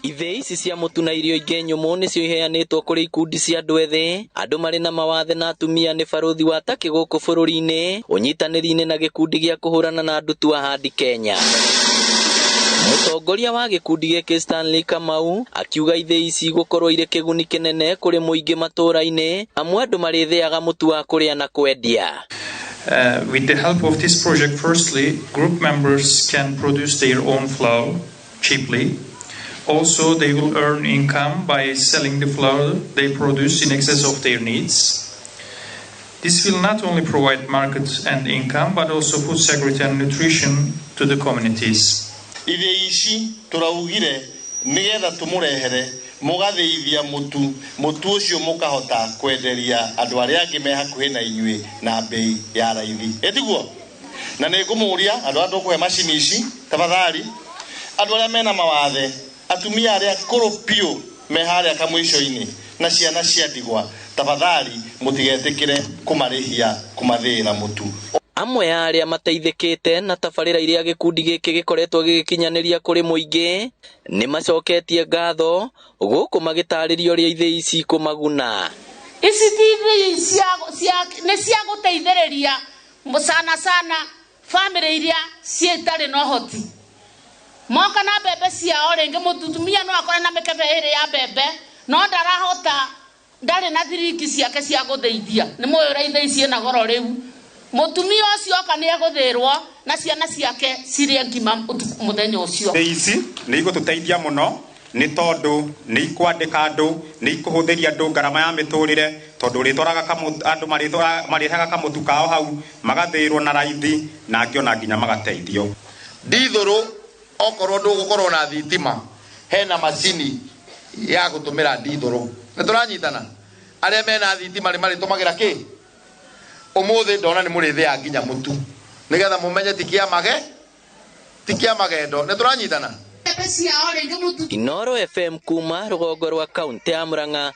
Ithĩi ici cia mũtu na irio ingĩ nyũmũ nĩcio iheanĩtwo kũrĩ ikundi cia andũ ethĩ, andũ marĩ na mawathe na atumia nĩ barũthi wa Turkey gũkũ bũrũri-inĩ, ũnyitanĩri-inĩ na gĩkundi gĩa kũhũrana na ndutu handi Kenya. Mũtongoria wa gĩkundi gĩkĩ Stanley Kamau akiuga ithĩi ici gũkorwo irĩ kĩguni kĩnene kũrĩ mũingĩ matũũra-inĩ, amu andũ marĩthĩaga mũtu wa kũrĩa na kwendia. With the help of this project, firstly, group members can produce their own flour cheaply. Also, they will earn income by selling the flour they produce in excess of their needs. This will not only provide market and income, but also food security and nutrition to the communities. Ithĩi ici tũraugire nĩgetha tũmũrehere mũgathĩithia mũtu ũcio mũkahota kwenderia andũ arĩa angĩ me hakuhĩ na inyuĩ na bei ya raithi. Etiguo na nĩngũmũria andũ arĩa tũkũhe macini ici tafadhali, andũ arĩa mena mawathe, atumia arĩa akũrũ piũ me harĩa kamũico-inĩ na ciana cia ndigwa, tafadhali mũtigetĩkĩre kũmarĩhia kũmathĩĩra mũtu. Amwe ya arĩa mateithĩkĩte na tabarĩra iria gĩkundi gĩkĩ gĩkoretwo gĩgĩkinyanĩria kũrĩ mũingĩ nĩ macoketie ngatho gũkũ magĩtarĩria ũrĩa ithĩi ici kũmaguna. Ici ithĩi nĩ cia gũteithĩrĩria sana family iria ciĩtarĩ na ũhoti. Moka na mbembe ciao rĩngĩ mũtumia no akore na mĩkebe ĩrĩ ya mbembe no ndarahota, ndarĩ na thiringi ciake cia gũtheithia. Nĩ mũĩ ũrĩa ithĩi ciĩna goro rĩu. Mũtumia ũcio oka nĩ egũthĩrwo na ciana ciake cirĩe ngima mũthenya ũcio. Ithĩi ici nĩ igũtũteithia mũno nĩ tondũ nĩ ikwandĩka andũ, nĩ ikũhũthĩria andũ ngarama ya mĩtũrĩre, tondũ ũrĩtwaraga andũ marĩheaga kamũtu kao hau magathĩĩrwo na raithi na angĩ ona nginya magateithio. Ndithũrũ okorwo ndũgũkorwo na thitima, hena macini ya gũtũmĩra ndithũrũ. Nĩ tũranyitana? Arĩa mena thitima nĩ marĩtũmagĩra kĩ? Ũmũthĩ ndona nĩ mũrĩthĩa nginya mũtu nĩgetha mũmenye ti kĩa magendo. Nĩ tũranyitana? Inooro FM kuma rũgongo rwa kaunti ya Murang'a.